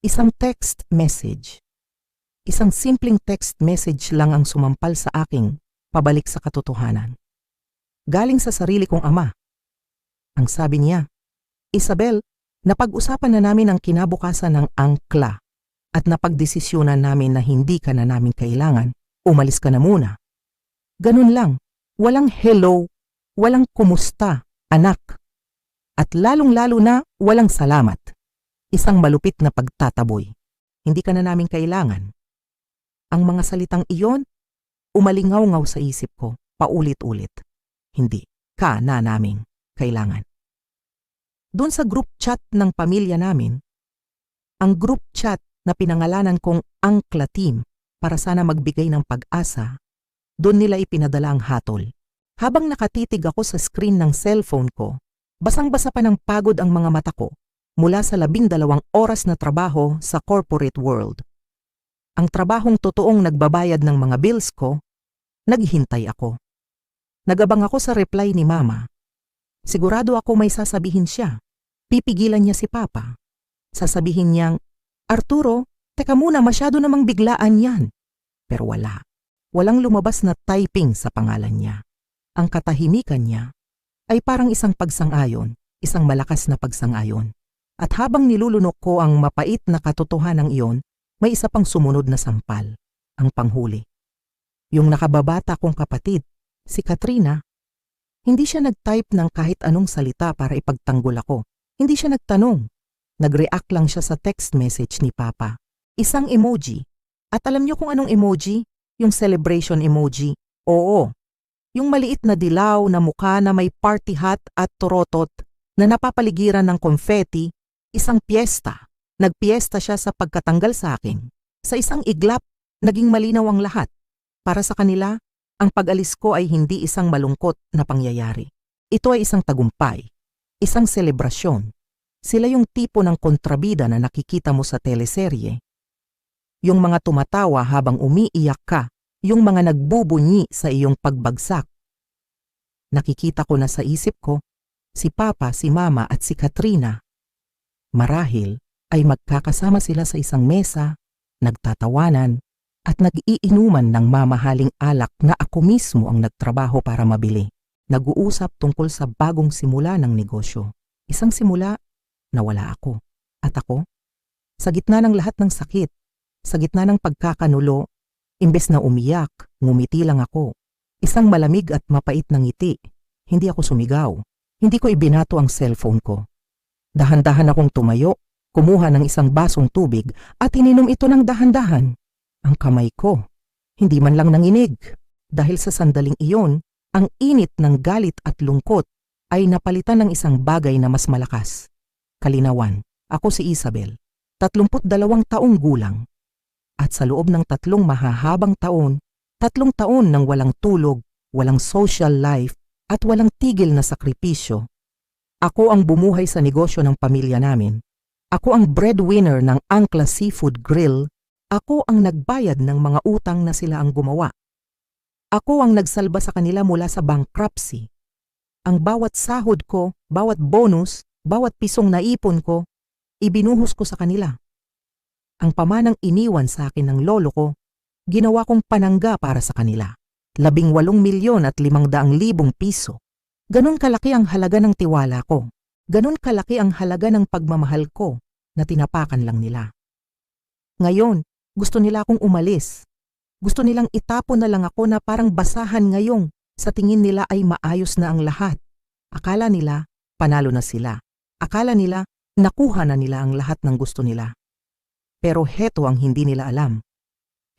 Isang text message. Isang simpleng text message lang ang sumampal sa aking pabalik sa katotohanan. Galing sa sarili kong ama. Ang sabi niya, "Isabel, napag-usapan na namin ang kinabukasan ng angkla at napagdesisyonan namin na hindi ka na namin kailangan, umalis ka na muna." Ganun lang, walang hello, walang kumusta, anak. At lalong-lalo na walang salamat. Isang malupit na pagtataboy. Hindi ka na namin kailangan. Ang mga salitang iyon, umalingaw-ngaw sa isip ko, paulit-ulit. Hindi ka na namin kailangan. Doon sa group chat ng pamilya namin, ang group chat na pinangalanan kong Angkla Team para sana magbigay ng pag-asa, doon nila ipinadala ang hatol. Habang nakatitig ako sa screen ng cellphone ko, basang-basa pa ng pagod ang mga mata ko mula sa 12 oras na trabaho sa corporate world. Ang trabahong totoong nagbabayad ng mga bills ko, naghihintay ako. Nagabang ako sa reply ni Mama. Sigurado ako may sasabihin siya. Pipigilan niya si Papa. Sasabihin niyang, "Arturo, teka muna, masyado namang biglaan yan." Pero wala. Walang lumabas na typing sa pangalan niya. Ang katahimikan niya ay parang isang pagsang-ayon, isang malakas na pagsang-ayon. At habang nilulunok ko ang mapait na katotohanan iyon, may isa pang sumunod na sampal, ang panghuli. Yung nakababata kong kapatid, si Katrina, hindi siya nag-type ng kahit anong salita para ipagtanggol ako. Hindi siya nagtanong. Nag-react lang siya sa text message ni Papa. Isang emoji. At alam niyo kung anong emoji? Yung celebration emoji. Oo. Yung maliit na dilaw na mukha na may party hat at torotot na napapaligiran ng confetti. Isang piyesta. Nagpiesta siya sa pagkatanggal sa akin. Sa isang iglap, naging malinaw ang lahat. Para sa kanila, ang pag-alis ko ay hindi isang malungkot na pangyayari. Ito ay isang tagumpay. Isang selebrasyon. Sila yung tipo ng kontrabida na nakikita mo sa teleserye. Yung mga tumatawa habang umiiyak ka. Yung mga nagbubunyi sa iyong pagbagsak. Nakikita ko na sa isip ko, si Papa, si Mama at si Katrina. Marahil ay magkakasama sila sa isang mesa, nagtatawanan, at nag-iinuman ng mamahaling alak na ako mismo ang nagtrabaho para mabili. Nag-uusap tungkol sa bagong simula ng negosyo. Isang simula na wala ako. At ako, sa gitna ng lahat ng sakit, sa gitna ng pagkakanulo, imbes na umiyak, ngumiti lang ako. Isang malamig at mapait na ngiti. Hindi ako sumigaw. Hindi ko ibinato ang cellphone ko. Dahan-dahan akong tumayo, kumuha ng isang basong tubig at ininom ito ng dahan-dahan. Ang kamay ko, hindi man lang nanginig. Dahil sa sandaling iyon, ang init ng galit at lungkot ay napalitan ng isang bagay na mas malakas. Kalinawan, ako si Isabel, 32 taong gulang. At sa loob ng 3 mahahabang taon, 3 taon ng walang tulog, walang social life at walang tigil na sakripisyo, ako ang bumuhay sa negosyo ng pamilya namin. Ako ang breadwinner ng Angkla Seafood Grill. Ako ang nagbayad ng mga utang na sila ang gumawa. Ako ang nagsalba sa kanila mula sa bankruptcy. Ang bawat sahod ko, bawat bonus, bawat pisong naipon ko, ibinuhos ko sa kanila. Ang pamanang iniwan sa akin ng lolo ko, ginawa kong panangga para sa kanila. 18,500,000 piso. Ganon kalaki ang halaga ng tiwala ko. Ganon kalaki ang halaga ng pagmamahal ko na tinapakan lang nila. Ngayon, gusto nila akong umalis. Gusto nilang itapon na lang ako na parang basahan ngayong sa tingin nila ay maayos na ang lahat. Akala nila, panalo na sila. Akala nila, nakuha na nila ang lahat ng gusto nila. Pero heto ang hindi nila alam.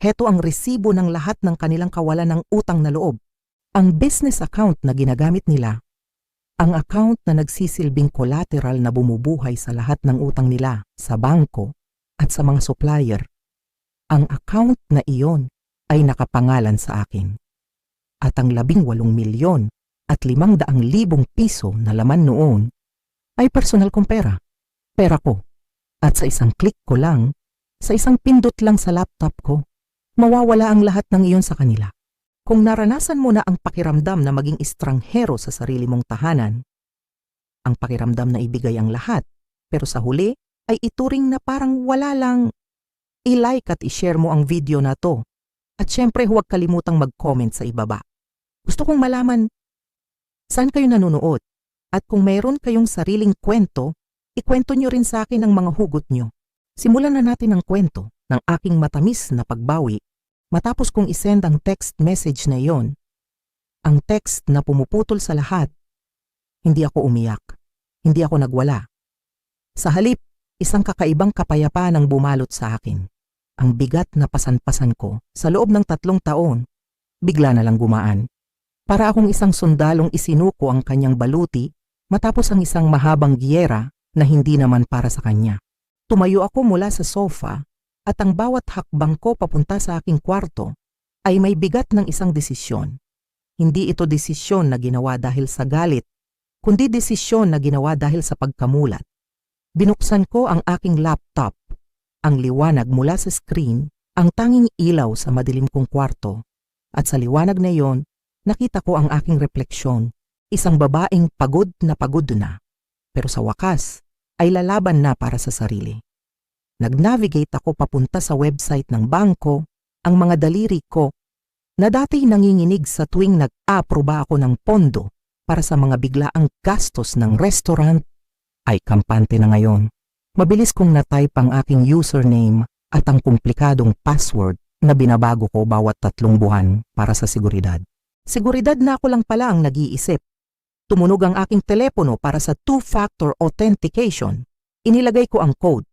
Heto ang resibo ng lahat ng kanilang kawalan ng utang na loob. Ang business account na ginagamit nila. Ang account na nagsisilbing collateral na bumubuhay sa lahat ng utang nila sa bangko at sa mga supplier. Ang account na iyon ay nakapangalan sa akin. At ang 18,500,000 piso na laman noon ay personal kong pera. Pera ko. At sa isang click ko lang, sa isang pindot lang sa laptop ko, mawawala ang lahat ng iyon sa kanila. Kung naranasan mo na ang pakiramdam na maging estranghero sa sarili mong tahanan, ang pakiramdam na ibigay ang lahat, pero sa huli, ay ituring na parang wala lang. I-like at i-share mo ang video na to. At syempre huwag kalimutang mag-comment sa ibaba. Gusto kong malaman saan kayo nanonood at kung mayroon kayong sariling kwento, ikwento nyo rin sa akin ang mga hugot nyo. Simulan na natin ang kwento ng aking matamis na pagbawi matapos kong isend ang text message na iyon. Ang text na pumuputol sa lahat. Hindi ako umiyak. Hindi ako nagwala. Sa halip, isang kakaibang kapayapaan ang bumalot sa akin. Ang bigat na pasan-pasan ko sa loob ng 3 taon, bigla na lang gumaan. Para akong isang sundalong isinuko ang kanyang baluti matapos ang isang mahabang giyera na hindi naman para sa kanya. Tumayo ako mula sa sofa at ang bawat hakbang ko papunta sa aking kwarto ay may bigat ng isang desisyon. Hindi ito desisyon na ginawa dahil sa galit, kundi desisyon na ginawa dahil sa pagkamulat. Binuksan ko ang aking laptop. Ang liwanag mula sa screen, ang tanging ilaw sa madilim kong kwarto. At sa liwanag na iyon, nakita ko ang aking refleksyon, isang babaeng pagod na. Pero sa wakas, ay lalaban na para sa sarili. Nag-navigate ako papunta sa website ng bangko, ang mga daliri ko, na dati nanginginig sa tuwing nag-aproba ako ng pondo para sa mga biglaang gastos ng restaurant, ay kampante na ngayon. Mabilis kong natype ang aking username at ang komplikadong password na binabago ko bawat 3 buwan para sa seguridad. Seguridad na ako lang pala ang nag-iisip. Tumunog ang aking telepono para sa 2-factor authentication. Inilagay ko ang code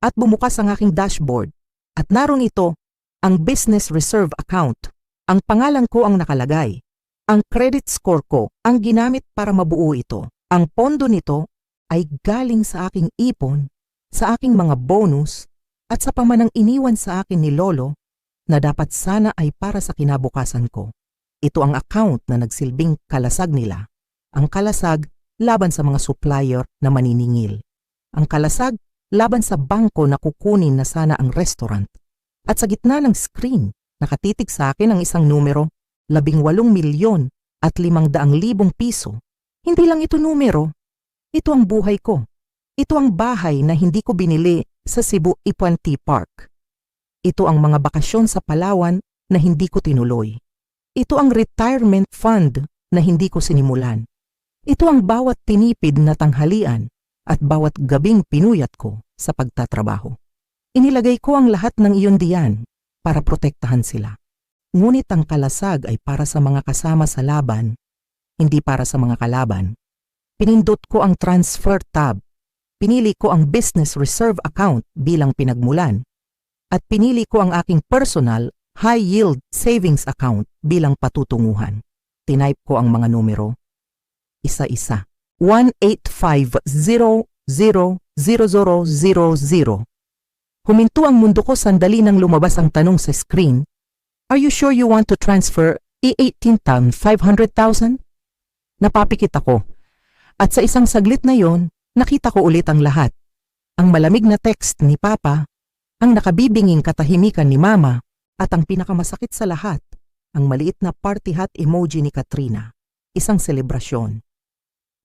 at bumukas ang aking dashboard. At naroon ito, ang business reserve account. Ang pangalan ko ang nakalagay. Ang credit score ko ang ginamit para mabuo ito. Ang pondo nito ay galing sa aking ipon, sa aking mga bonus, at sa pamanang iniwan sa akin ni Lolo na dapat sana ay para sa kinabukasan ko. Ito ang account na nagsilbing kalasag nila. Ang kalasag laban sa mga supplier na maniningil. Ang kalasag laban sa bangko na kukunin na sana ang restaurant. At sa gitna ng screen, nakatitig sa akin ang isang numero, 18,500,000 piso. Hindi lang ito numero. Ito ang buhay ko. Ito ang bahay na hindi ko binili sa Cebu Ipuanti Park. Ito ang mga bakasyon sa Palawan na hindi ko tinuloy. Ito ang retirement fund na hindi ko sinimulan. Ito ang bawat tinipid na tanghalian at bawat gabing pinuyat ko sa pagtatrabaho. Inilagay ko ang lahat ng iyon diyan para protektahan sila. Ngunit ang kalasag ay para sa mga kasama sa laban, hindi para sa mga kalaban. Pinindot ko ang transfer tab. Pinili ko ang business reserve account bilang pinagmulan. At pinili ko ang aking personal high-yield savings account bilang patutunguhan. Tinype ko ang mga numero. Isa-isa. 185000000. Huminto ang mundo ko sandali nang lumabas ang tanong sa screen. Are you sure you want to transfer 18,500,000? Napapikit ako. At sa isang saglit na yon, nakita ko ulit ang lahat. Ang malamig na text ni Papa, ang nakabibinging katahimikan ni Mama, at ang pinakamasakit sa lahat, ang maliit na party hat emoji ni Katrina. Isang selebrasyon.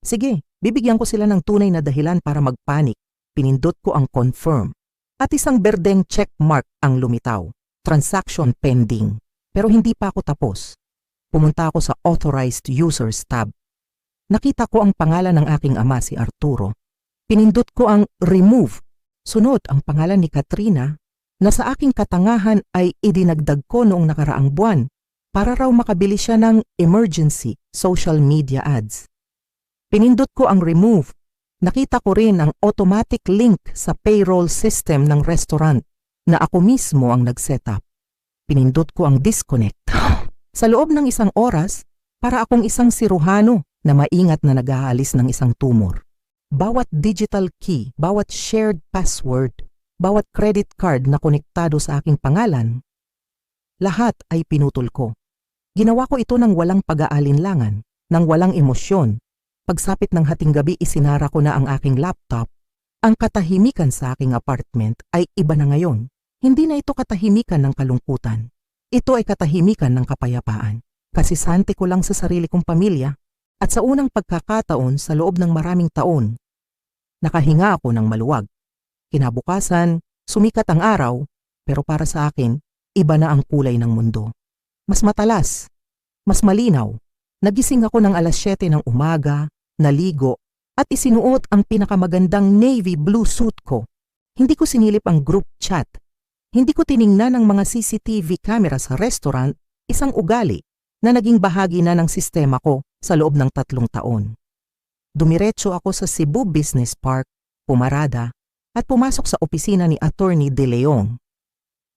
Sige, bibigyan ko sila ng tunay na dahilan para magpanik. Pinindot ko ang confirm. At isang berdeng check mark ang lumitaw. Transaction pending. Pero hindi pa ako tapos. Pumunta ako sa Authorized Users tab. Nakita ko ang pangalan ng aking ama si Arturo. Pinindot ko ang remove. Sunod ang pangalan ni Katrina na sa aking katangahan ay idinagdag ko noong nakaraang buwan para raw makabili siya ng emergency social media ads. Pinindot ko ang remove. Nakita ko rin ang automatic link sa payroll system ng restaurant na ako mismo ang nag-setup. Pinindot ko ang disconnect. Sa loob ng isang oras, para akong isang siruhano na maingat na nag-aalis ng isang tumor. Bawat digital key, bawat shared password, bawat credit card na konektado sa aking pangalan, lahat ay pinutol ko. Ginawa ko ito ng walang pag-aalinlangan, ng walang emosyon. Pagsapit ng hating gabi, isinara ko na ang aking laptop. Ang katahimikan sa aking apartment ay iba na ngayon. Hindi na ito katahimikan ng kalungkutan. Ito ay katahimikan ng kapayapaan. Kasi sante ko lang sa sarili kong pamilya. At sa unang pagkakataon sa loob ng maraming taon, nakahinga ako ng maluwag. Kinabukasan, sumikat ang araw, pero para sa akin, iba na ang kulay ng mundo. Mas matalas, mas malinaw. Nagising ako ng alas 7 ng umaga, naligo, at isinuot ang pinakamagandang navy blue suit ko. Hindi ko sinilip ang group chat. Hindi ko tiningnan ang mga CCTV camera sa restaurant, isang ugali na naging bahagi na ng sistema ko sa loob ng 3 taon. Dumiretso ako sa Cebu Business Park, pumarada, at pumasok sa opisina ni Attorney De Leon.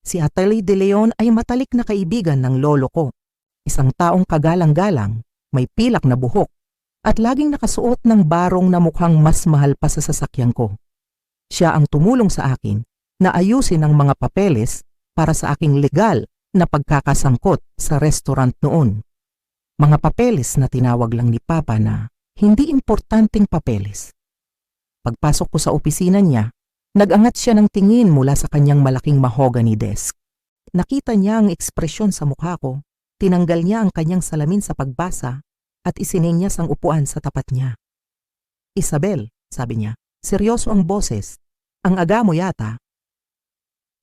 Si Attorney De Leon ay matalik na kaibigan ng lolo ko. Isang taong kagalang-galang, may pilak na buhok, at laging nakasuot ng barong na mukhang mas mahal pa sa sasakyan ko. Siya ang tumulong sa akin na ayusin ang mga papeles para sa aking legal na pagkakasangkot sa restaurant noon. Mga papeles na tinawag lang ni Papa na hindi importanteng papeles. Pagpasok ko sa opisina niya, nag-angat siya ng tingin mula sa kanyang malaking mahogany desk. Nakita niya ang ekspresyon sa mukha ko, tinanggal niya ang kanyang salamin sa pagbasa at isinenyas ang upuan sa tapat niya. "Isabel," sabi niya, seryoso ang boses. "Ang aga mo yata."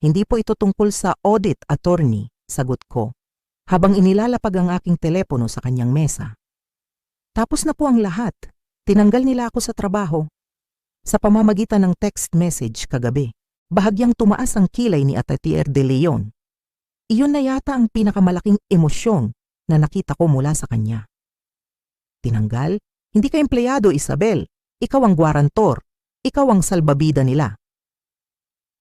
"Hindi po ito tungkol sa audit, attorney," sagot ko, habang inilalapag ang aking telepono sa kanyang mesa. Tapos na po ang lahat. Tinanggal nila ako sa trabaho. Sa pamamagitan ng text message kagabi, bahagyang tumaas ang kilay ni Atatier De Leon. Iyon na yata ang pinakamalaking emosyon na nakita ko mula sa kanya. "Tinanggal? Hindi ka empleyado, Isabel. Ikaw ang gwarantor. Ikaw ang salbabida nila."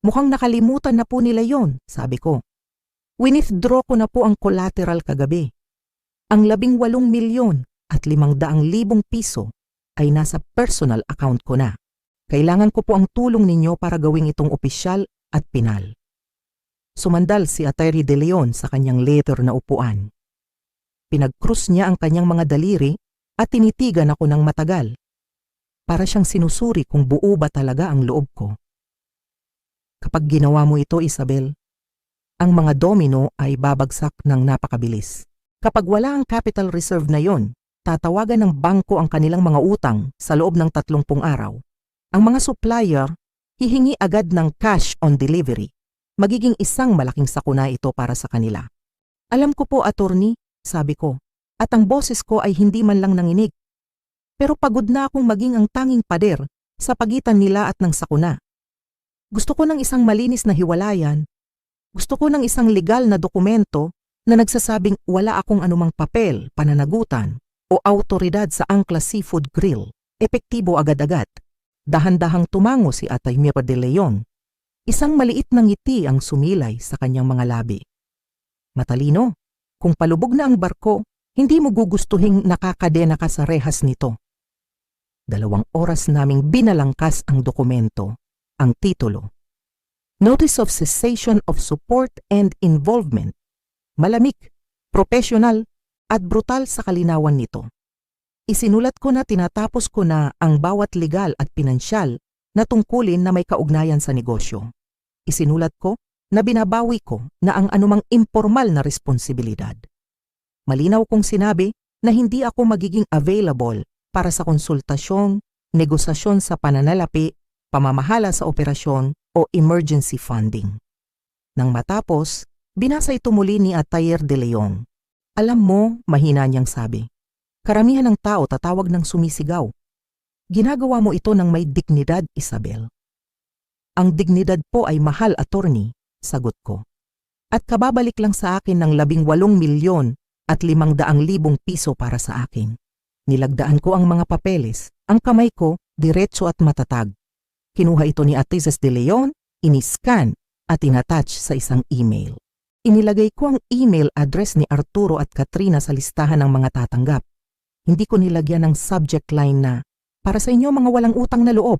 "Mukhang nakalimutan na po nila yon," sabi ko. "Winithdraw ko na po ang collateral kagabi. Ang 18 milyon at 500,000 piso ay nasa personal account ko na. Kailangan ko po ang tulong ninyo para gawing itong opisyal at pinal." Sumandal si Atty. De Leon sa kanyang leather na upuan. Pinag-cross niya ang kanyang mga daliri at tinitigan ako ng matagal. Para siyang sinusuri kung buo ba talaga ang loob ko. "Kapag ginawa mo ito, Isabel, ang mga domino ay babagsak ng napakabilis. Kapag wala ang capital reserve na yon, tatawagan ng bangko ang kanilang mga utang sa loob ng 30 araw. Ang mga supplier, hihingi agad ng cash on delivery. Magiging isang malaking sakuna ito para sa kanila." "Alam ko po, attorney," sabi ko, at ang boses ko ay hindi man lang nanginig. Pero pagod na akong maging ang tanging pader sa pagitan nila at ng sakuna. Gusto ko ng isang malinis na hiwalayan. Gusto ko ng isang legal na dokumento na nagsasabing wala akong anumang papel, pananagutan, o awtoridad sa Angkla Seafood Grill. Epektibo agad-agad. Dahan-dahang tumango si Atay Mira De Leon. Isang maliit na ngiti ang sumilay sa kanyang mga labi. "Matalino, kung palubog na ang barko, hindi mo gugustuhing nakakadena ka sa rehas nito." 2 oras naming binalangkas ang dokumento. Ang titulo, Notice of Cessation of Support and Involvement. Malamig, professional, at brutal sa kalinawan nito. Isinulat ko na tinatapos ko na ang bawat legal at pinansyal na tungkulin na may kaugnayan sa negosyo. Isinulat ko na binabawi ko na ang anumang impormal na responsibilidad. Malinaw kong sinabi na hindi ako magiging available para sa konsultasyon, negosasyon sa pananalapi, pamamahala sa operasyon o emergency funding. Nang matapos, binasa ito muli ni Atty. De Leon. "Alam mo," mahina niyang sabi, "karamihan ng tao tatawag ng sumisigaw. Ginagawa mo ito ng may dignidad, Isabel." "Ang dignidad po ay mahal, attorney," sagot ko. "At kababalik lang sa akin ng 18 milyon at 500,000 piso para sa akin." Nilagdaan ko ang mga papeles. Ang kamay ko, diretso at matatag. Kinuha ito ni Atty. De Leon, iniscan at inattach sa isang email. Inilagay ko ang email address ni Arturo at Katrina sa listahan ng mga tatanggap. Hindi ko nilagyan ng subject line na, "Para sa inyo mga walang utang na loob."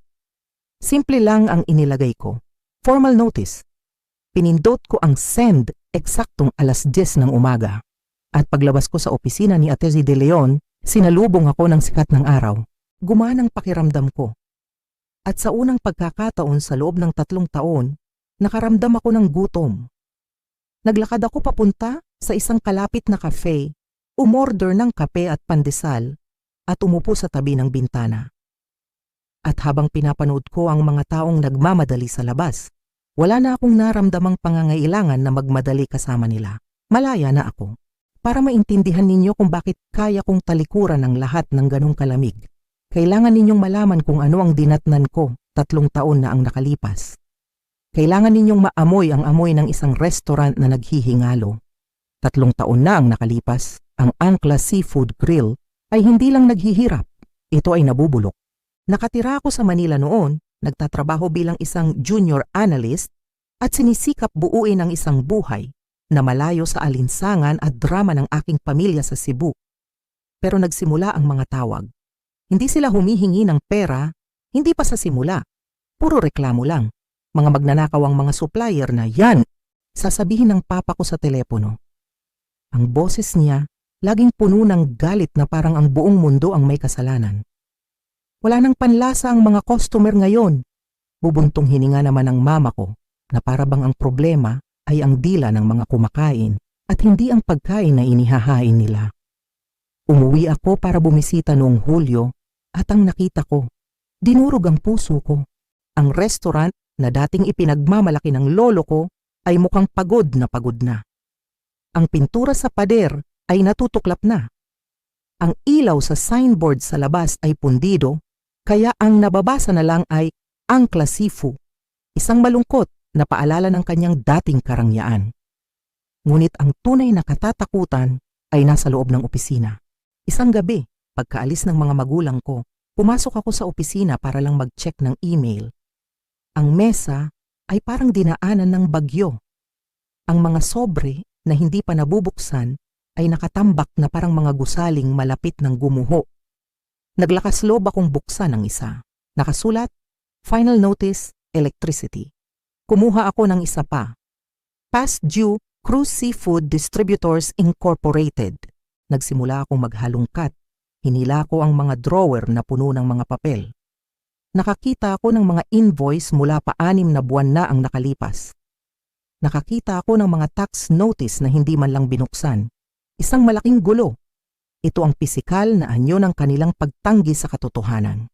Simple lang ang inilagay ko. Formal notice. Pinindot ko ang send eksaktong alas 10 ng umaga. At paglabas ko sa opisina ni Atty. De Leon, sinalubong ako ng sikat ng araw. Gumanang pakiramdam ko. At sa unang pagkakataon sa loob ng 3 taon, nakaramdam ako ng gutom. Naglakad ako papunta sa isang kalapit na cafe, umorder ng kape at pandesal, at umupo sa tabi ng bintana. At habang pinapanood ko ang mga taong nagmamadali sa labas, wala na akong naramdamang pangangailangan na magmadali kasama nila. Malaya na ako. Para maintindihan ninyo kung bakit kaya kong talikuran ang lahat ng ganong kalamig, kailangan ninyong malaman kung ano ang dinatnan ko 3 taon na ang nakalipas. Kailangan ninyong maamoy ang amoy ng isang restaurant na naghihingalo. 3 taon na ang nakalipas, ang Angkla Seafood Grill ay hindi lang naghihirap, ito ay nabubulok. Nakatira ako sa Manila noon, nagtatrabaho bilang isang junior analyst at sinisikap buuin ang isang buhay na malayo sa alinsangan at drama ng aking pamilya sa Cebu. Pero nagsimula ang mga tawag. Hindi sila humihingi ng pera, hindi pa sa simula. Puro reklamo lang. Mga magnanakaw ang mga supplier na yan, sasabihin ng papa ko sa telepono. Ang boses niya, laging puno ng galit na parang ang buong mundo ang may kasalanan. Wala nang panlasa ang mga customer ngayon. Bubuntong hininga naman ng mama ko na para bang ang problema ay ang dila ng mga kumakain at hindi ang pagkain na inihahain nila. Umuwi ako para bumisita noong Hulyo at ang nakita ko, dinurog ang puso ko. Ang restaurant na dating ipinagmamalaki ng lolo ko ay mukhang pagod na pagod na. Ang pintura sa pader ay natutuklap na. Ang ilaw sa signboard sa labas ay pundido, kaya ang nababasa na lang ay Angkla Seafood, isang malungkot na paalala ng kanyang dating karangyaan. Ngunit ang tunay na katatakutan ay nasa loob ng opisina. Isang gabi, pagkaalis ng mga magulang ko, pumasok ako sa opisina para lang mag-check ng email. Ang mesa ay parang dinaanan ng bagyo. Ang mga sobre na hindi pa nabubuksan ay nakatambak na parang mga gusaling malapit ng gumuho. Naglakas loob akong buksan ang isa. Nakasulat, Final Notice, Electricity. Kumuha ako ng isa pa. Past Due Cruise Seafood Distributors Incorporated. Nagsimula akong maghalungkat. Hinila ko ang mga drawer na puno ng mga papel. Nakakita ako ng mga invoice mula pa 6 na buwan na ang nakalipas. Nakakita ako ng mga tax notice na hindi man lang binuksan. Isang malaking gulo. Ito ang pisikal na anyo ng kanilang pagtanggi sa katotohanan.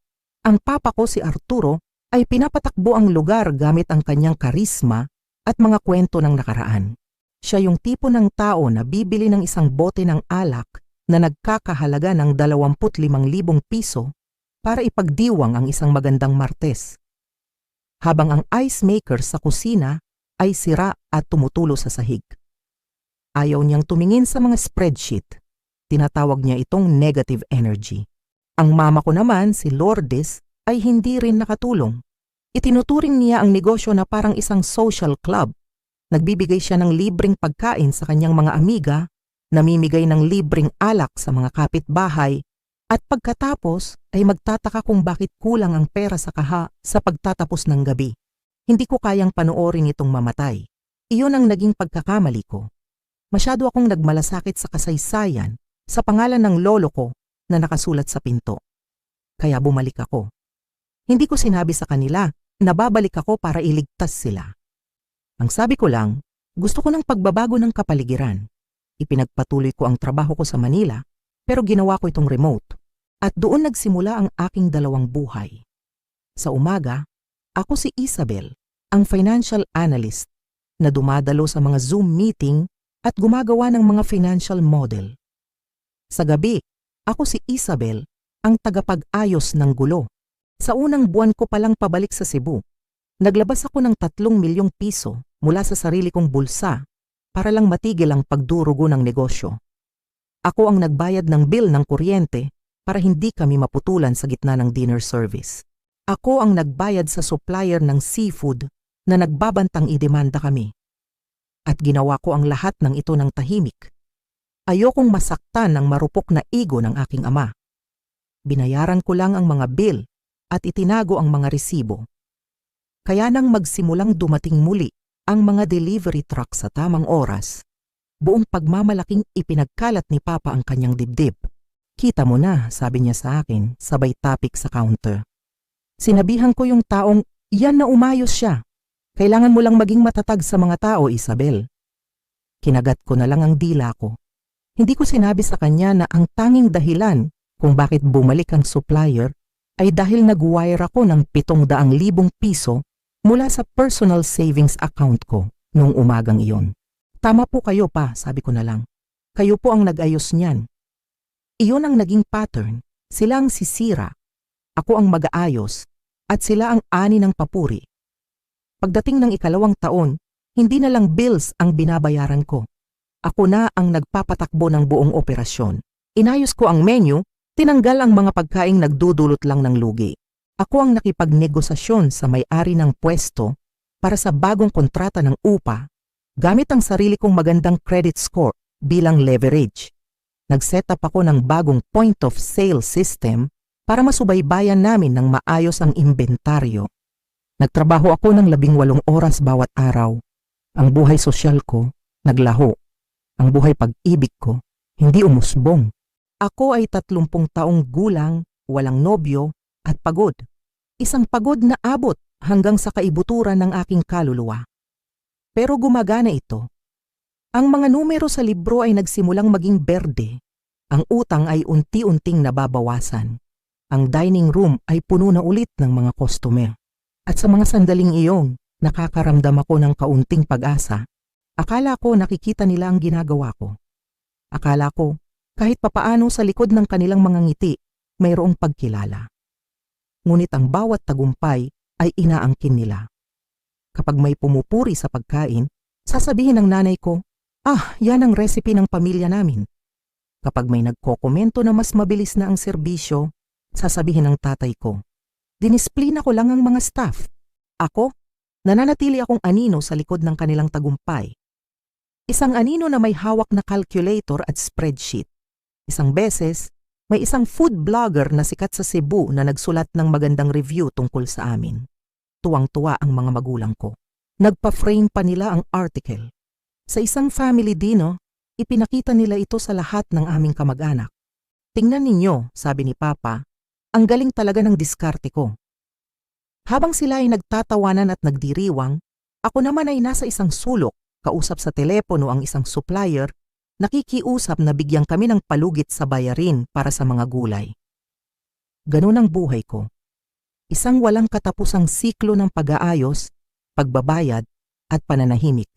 Ang papa ko si Arturo ay pinapatakbo ang lugar gamit ang kanyang karisma at mga kwento ng nakaraan. Siya yung tipo ng tao na bibili ng isang bote ng alak na nagkakahalaga ng 25,000 piso para ipagdiwang ang isang magandang Martes. Habang ang ice maker sa kusina ay sira at tumutulo sa sahig. Ayaw niyang tumingin sa mga spreadsheet. Tinatawag niya itong negative energy. Ang mama ko naman, si Lourdes, ay hindi rin nakatulong. Itinuturing niya ang negosyo na parang isang social club. Nagbibigay siya ng libreng pagkain sa kanyang mga amiga, namimigay ng libreng alak sa mga kapitbahay, at pagkatapos ay magtataka kung bakit kulang ang pera sa kaha sa pagtatapos ng gabi. Hindi ko kayang panoorin itong mamatay. Iyon ang naging pagkakamali ko. Masyado akong nagmalasakit sa kasaysayan sa pangalan ng lolo ko na nakasulat sa pinto. Kaya bumalik ako. Hindi ko sinabi sa kanila na babalik ako para iligtas sila. Ang sabi ko lang, gusto ko ng pagbabago ng kapaligiran. Ipinagpatuloy ko ang trabaho ko sa Manila, pero ginawa ko itong remote. At doon nagsimula ang aking 2 buhay. Sa umaga, ako si Isabel, ang financial analyst na dumadalo sa mga Zoom meeting at gumagawa ng mga financial model. Sa gabi, ako si Isabel, ang tagapag-ayos ng gulo. Sa unang buwan ko palang pabalik sa Cebu, naglabas ako ng 3 milyong piso mula sa sarili kong bulsa para lang matigil ang pagdurugo ng negosyo. Ako ang nagbayad ng bill ng kuryente para hindi kami maputulan sa gitna ng dinner service. Ako ang nagbayad sa supplier ng seafood na nagbabantang idemanda kami. At ginawa ko ang lahat ng ito ng tahimik. Ayokong masaktan ng marupok na ego ng aking ama. Binayaran ko lang ang mga bill at itinago ang mga resibo. Kaya nang magsimulang dumating muli ang mga delivery truck sa tamang oras, buong pagmamalaking ipinagkalat ni Papa ang kanyang dibdib. Kita mo na, sabi niya sa akin, sabay tapik sa counter. Sinabihan ko yung taong, yan na umayos siya. Kailangan mo lang maging matatag sa mga tao, Isabel. Kinagat ko na lang ang dila ko. Hindi ko sinabi sa kanya na ang tanging dahilan kung bakit bumalik ang supplier ay dahil nag-wire ako ng 700,000 piso mula sa personal savings account ko noong umagang iyon. Tama po kayo pa, sabi ko na lang. Kayo po ang nag-ayos niyan. Iyon ang naging pattern. Sila ang sisira, ako ang mag-aayos, at sila ang ani ng papuri. Pagdating ng 2 taon, hindi na lang bills ang binabayaran ko. Ako na ang nagpapatakbo ng buong operasyon. Inayos ko ang menu, tinanggal ang mga pagkaing nagdudulot lang ng lugi. Ako ang nakipagnegosasyon sa may-ari ng pwesto para sa bagong kontrata ng upa gamit ang sarili kong magandang credit score bilang leverage. Nag-set up ako ng bagong point of sale system para masubaybayan namin ng maayos ang inventaryo. Nagtrabaho ako ng 18 oras bawat araw. Ang buhay sosyal ko, naglaho. Ang buhay pag-ibig ko, hindi umusbong. Ako ay 30 taong gulang, walang nobyo, at pagod. Isang pagod na abot hanggang sa kaibuturan ng aking kaluluwa. Pero gumagana ito. Ang mga numero sa libro ay nagsimulang maging berde. Ang utang ay unti-unting nababawasan. Ang dining room ay puno na ulit ng mga customer. At sa mga sandaling iyon, nakakaramdam ako ng kaunting pag-asa. Akala ko nakikita nila ang ginagawa ko. Akala ko, kahit papaano sa likod ng kanilang mga ngiti, mayroong pagkilala. Ngunit ang bawat tagumpay ay inaangkin nila. Kapag may pumupuri sa pagkain, sasabihin ng nanay ko, yan ang recipe ng pamilya namin. Kapag may nagkokomento na mas mabilis na ang serbisyo, sasabihin ng tatay ko, dinisplina ko lang ang mga staff. Ako, nananatili akong anino sa likod ng kanilang tagumpay. Isang anino na may hawak na calculator at spreadsheet. Isang beses, may isang food blogger na sikat sa Cebu na nagsulat ng magandang review tungkol sa amin. Tuwang-tuwa ang mga magulang ko. Nagpa-frame pa nila ang article. Sa isang family dinner, ipinakita nila ito sa lahat ng aming kamag-anak. Tingnan ninyo, sabi ni Papa, ang galing talaga ng diskarte ko. Habang sila ay nagtatawanan at nagdiriwang, ako naman ay nasa isang sulok, kausap sa telepono ang isang supplier, nakikiusap na bigyan kami ng palugit sa bayarin para sa mga gulay. Ganun ang buhay ko. Isang walang katapusang siklo ng pag-aayos, pagbabayad, at pananahimik.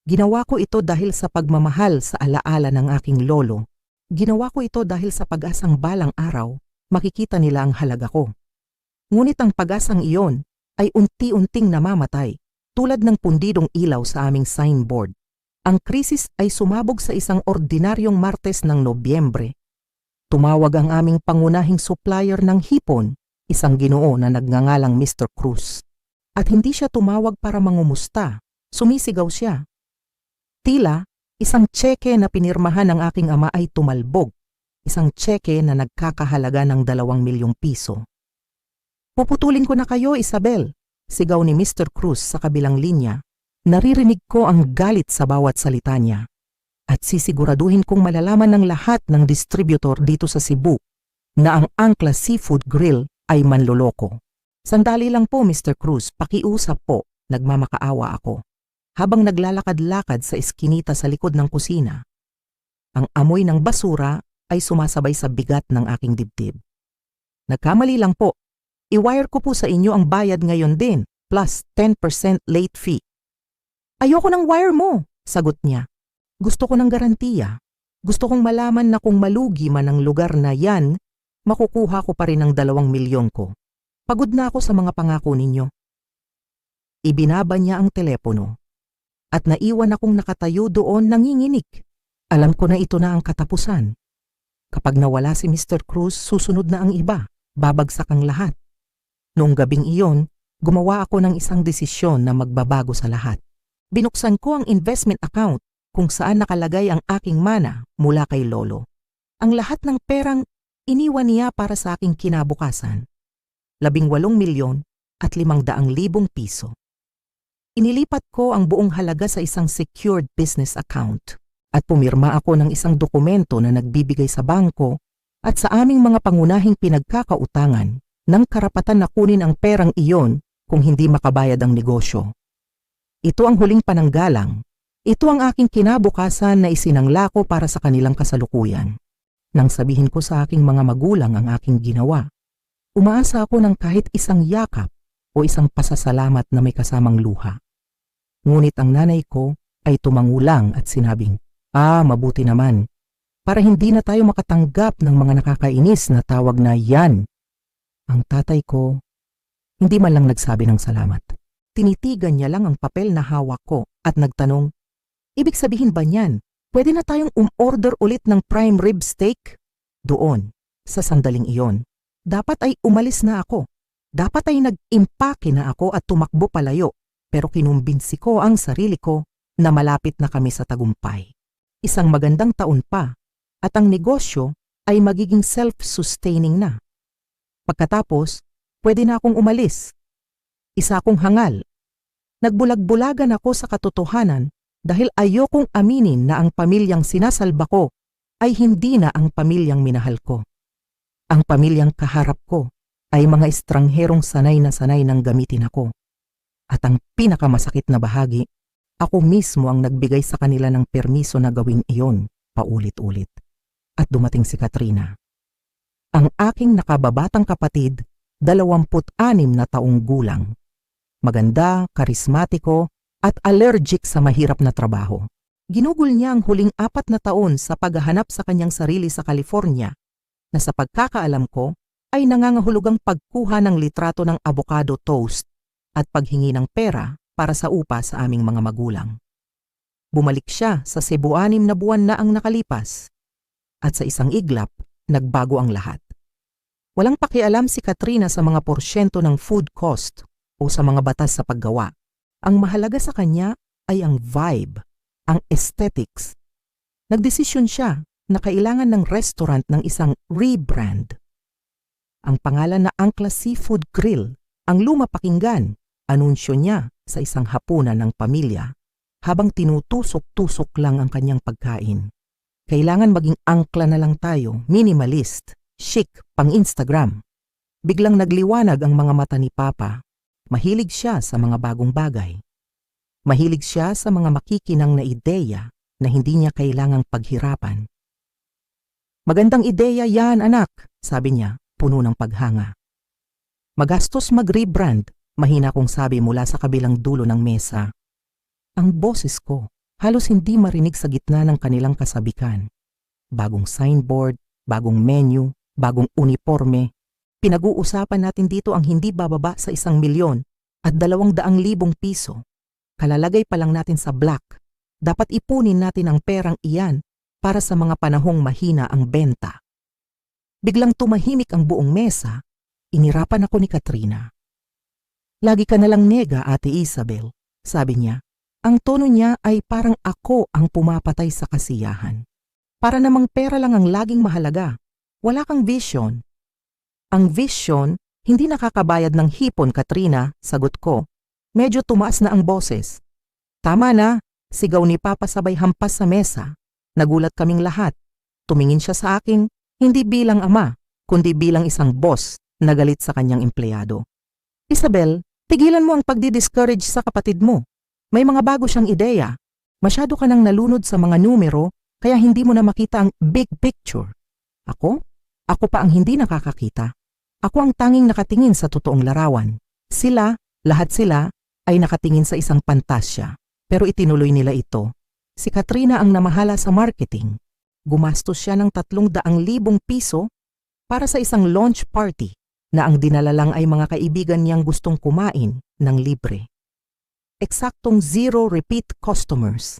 Ginawa ko ito dahil sa pagmamahal sa alaala ng aking lolo. Ginawa ko ito dahil sa pag-asang balang araw, makikita nila ang halaga ko. Ngunit ang pag-asang iyon ay unti-unting namamatay, tulad ng pundidong ilaw sa aming signboard. Ang krisis ay sumabog sa isang ordinaryong Martes ng Nobyembre. Tumawag ang aming pangunahing supplier ng hipon, isang Ginoo na nagngangalang Mr. Cruz. At hindi siya tumawag para mangumusta, sumisigaw siya. Tila, isang tseke na pinirmahan ng aking ama ay tumalbog, isang tseke na nagkakahalaga ng 2 milyong piso. Puputulin ko na kayo, Isabel, sigaw ni Mr. Cruz sa kabilang linya. Naririnig ko ang galit sa bawat salita niya. At sisiguraduhin kong malalaman ng lahat ng distributor dito sa Cebu na ang Angkla Seafood Grill ay manloloko. Sandali lang po, Mr. Cruz, pakiusap po, nagmamakaawa ako. Habang naglalakad-lakad sa eskinita sa likod ng kusina. Ang amoy ng basura ay sumasabay sa bigat ng aking dibdib. Nagkamali lang po. I-wire ko po sa inyo ang bayad ngayon din, plus 10% late fee. Ayoko ng wire mo, sagot niya. Gusto ko ng garantiya. Gusto kong malaman na kung malugi man ang lugar na yan, makukuha ko pa rin ang 2 milyon ko. Pagod na ako sa mga pangako ninyo. Ibinaba niya ang telepono. At naiwan akong nakatayo doon nanginginig. Alam ko na ito na ang katapusan. Kapag nawala si Mr. Cruz, susunod na ang iba. Babagsak ang lahat. Noong gabing iyon, gumawa ako ng isang desisyon na magbabago sa lahat. Binuksan ko ang investment account kung saan nakalagay ang aking mana mula kay Lolo. Ang lahat ng perang iniwan niya para sa aking kinabukasan. 18 milyon at 500,000 piso. Inilipat ko ang buong halaga sa isang secured business account at pumirma ako ng isang dokumento na nagbibigay sa bangko at sa aming mga pangunahing pinagkakautangan ng karapatan na kunin ang perang iyon kung hindi makabayad ang negosyo. Ito ang huling pananggalang. Ito ang aking kinabukasan na isinangla ko para sa kanilang kasalukuyan. Nang sabihin ko sa aking mga magulang ang aking ginawa, Umaasa ako ng kahit isang yakap o isang pasasalamat na may kasamang luha. Ngunit ang nanay ko ay tumangulang at sinabing, mabuti naman, para hindi na tayo makatanggap ng mga nakakainis na tawag na yan. Ang tatay ko, hindi man lang nagsabi ng salamat. Tinitigan niya lang ang papel na hawak ko at nagtanong, ibig sabihin ba niyan, pwede na tayong umorder ulit ng prime rib steak? Doon, sa sandaling iyon, dapat ay umalis na ako. Dapat ay nag-impake na ako at tumakbo palayo. Pero kinumbinsi ko ang sarili ko na malapit na kami sa tagumpay. Isang magandang taon pa at ang negosyo ay magiging self-sustaining na. Pagkatapos, pwede na akong umalis. Isa akong hangal. Nagbulag-bulagan ako sa katotohanan dahil ayokong aminin na ang pamilyang sinasalba ko ay hindi na ang pamilyang minahal ko. Ang pamilyang kaharap ko ay mga estrangherong sanay na sanay nang gamitin ako. At ang pinakamasakit na bahagi, ako mismo ang nagbigay sa kanila ng permiso na gawin iyon paulit-ulit. At dumating si Katrina. Ang aking nakababatang kapatid, 26 na taong gulang. Maganda, karismatiko, at allergic sa mahirap na trabaho. Ginugol niya ang huling 4 na taon sa paghahanap sa kanyang sarili sa California, na sa pagkakaalam ko ay nangangahulugang pagkuha ng litrato ng avocado toast at paghingi ng pera para sa upa sa aming mga magulang. Bumalik siya sa Cebu 6 na buwan na ang nakalipas. At sa isang iglap, nagbago ang lahat. Walang pakialam si Katrina sa mga porsyento ng food cost o sa mga batas sa paggawa. Ang mahalaga sa kanya ay ang vibe, ang aesthetics. Nagdesisyon siya na kailangan ng restaurant ng isang rebrand. Ang pangalan na Angkla Seafood Grill, ang luma pakinggan, anunsyo niya sa isang hapunan ng pamilya habang tinutusok-tusok lang ang kanyang pagkain. Kailangan maging angkla na lang tayo, minimalist, chic, pang-Instagram. Biglang nagliwanag ang mga mata ni Papa. Mahilig siya sa mga bagong bagay. Mahilig siya sa mga makikinang na ideya na hindi niya kailangang paghirapan. Magandang ideya yan, anak, sabi niya, puno ng paghanga. Magastos mag-rebrand, mahina kong sabi mula sa kabilang dulo ng mesa. Ang boses ko, halos hindi marinig sa gitna ng kanilang kasabikan. Bagong signboard, bagong menu, bagong uniforme. Pinag-uusapan natin dito ang hindi bababa sa 1,000,000 at 200,000 piso. Kalalagay pa lang natin sa black. Dapat ipunin natin ang perang iyan para sa mga panahong mahina ang benta. Biglang tumahimik ang buong mesa. Inirapan ako ni Katrina. Lagi ka nalang nega, Ate Isabel, sabi niya. Ang tono niya ay parang ako ang pumapatay sa kasiyahan. Para namang pera lang ang laging mahalaga. Wala kang vision. Ang vision, hindi nakakabayad ng hipon, Katrina, sagot ko. Medyo tumaas na ang boses. Tama na, sigaw ni Papa sabay hampas sa mesa. Nagulat kaming lahat. Tumingin siya sa akin, hindi bilang ama, kundi bilang isang boss na galit sa kanyang empleyado. Isabel, tigilan mo ang pagdi-discourage sa kapatid mo. May mga bago siyang ideya. Masyado ka nang nalunod sa mga numero kaya hindi mo na makita ang big picture. Ako? Ako pa ang hindi nakakakita. Ako ang tanging nakatingin sa totoong larawan. Sila, lahat sila, ay nakatingin sa isang pantasya. Pero itinuloy nila ito. Si Katrina ang namahala sa marketing. Gumastos siya ng 300,000 piso para sa isang launch party na ang dinala lang ay mga kaibigan niyang gustong kumain ng libre. Eksaktong 0 repeat customers.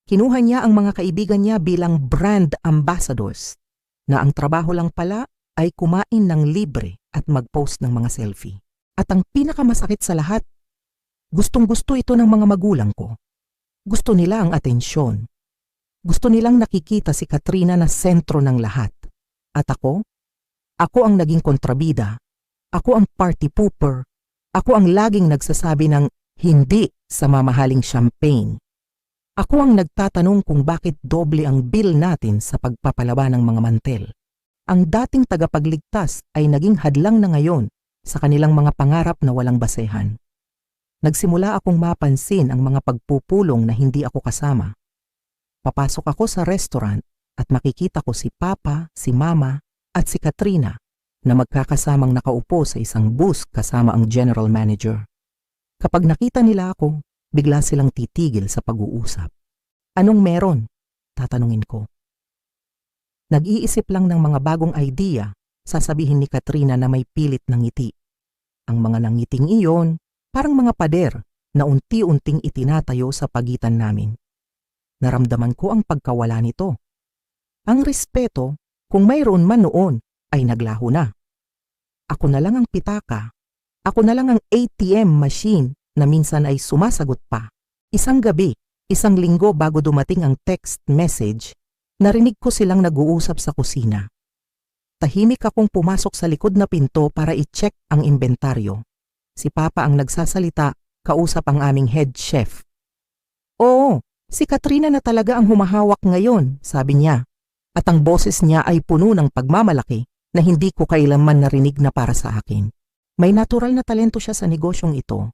Kinuha niya ang mga kaibigan niya bilang brand ambassadors na ang trabaho lang pala ay kumain ng libre at mag-post ng mga selfie. At ang pinakamasakit sa lahat, gustong-gusto ito ng mga magulang ko. Gusto nila ang atensyon. Gusto nilang nakikita si Katrina na sentro ng lahat. At ako ang naging kontrabida. Ako ang party pooper. Ako ang laging nagsasabi ng hindi sa mamahaling champagne. Ako ang nagtatanong kung bakit doble ang bill natin sa pagpapalaba ng mga mantel. Ang dating tagapagligtas ay naging hadlang na ngayon sa kanilang mga pangarap na walang basehan. Nagsimula akong mapansin ang mga pagpupulong na hindi ako kasama. Papasok ako sa restaurant at makikita ko si Papa, si Mama at si Katrina na magkakasamang nakaupo sa isang bus kasama ang general manager. Kapag nakita nila ako, bigla silang titigil sa pag-uusap. Anong meron? Tatanungin ko. Nag-iisip lang ng mga bagong idea, sasabihin ni Katrina na may pilit ng ngiti. Ang mga nangiting iyon, parang mga pader na unti-unting itinatayo sa pagitan namin. Naramdaman ko ang pagkawala nito. Ang respeto, kung mayroon man noon, ay naglaho na. Ako na lang ang pitaka. Ako na lang ang ATM machine na minsan ay sumasagot pa. Isang gabi, isang linggo bago dumating ang text message, narinig ko silang nag-uusap sa kusina. Tahimik akong pumasok sa likod na pinto para i-check ang inventaryo. Si Papa ang nagsasalita, kausap ang aming head chef. Oo, si Katrina na talaga ang humahawak ngayon, sabi niya. At ang boses niya ay puno ng pagmamalaki na hindi ko kailanman narinig na para sa akin. May natural na talento siya sa negosyong ito.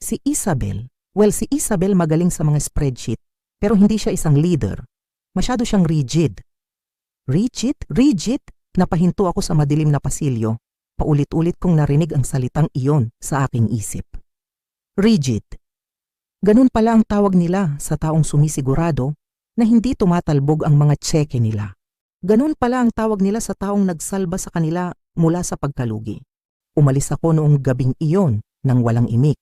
Si Isabel magaling sa mga spreadsheet, pero hindi siya isang leader. Masyado siyang rigid. Rigid? Napahinto ako sa madilim na pasilyo. Paulit-ulit kong narinig ang salitang iyon sa aking isip. Rigid. Ganun pala ang tawag nila sa taong sumisigurado na hindi tumatalbog ang mga tseke nila. Ganun pala ang tawag nila sa taong nagsalba sa kanila mula sa pagkalugi. Umalis ako noong gabing iyon nang walang imik.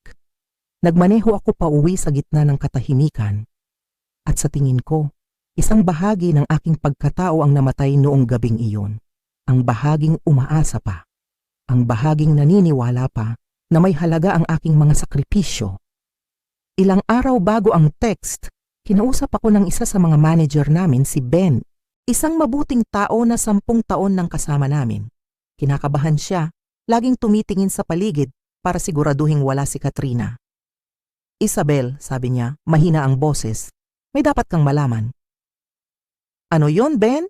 Nagmaneho ako pauwi sa gitna ng katahimikan. At sa tingin ko, isang bahagi ng aking pagkatao ang namatay noong gabing iyon. Ang bahaging umaasa pa. Ang bahaging naniniwala pa na may halaga ang aking mga sakripisyo. Ilang araw bago ang text, kinausap ako ng isa sa mga manager namin, si Ben. Isang mabuting tao na 10 taon nang kasama namin. Kinakabahan siya, laging tumitingin sa paligid para siguraduhing wala si Katrina. Isabel, sabi niya, mahina ang boses, may dapat kang malaman. Ano yon, Ben?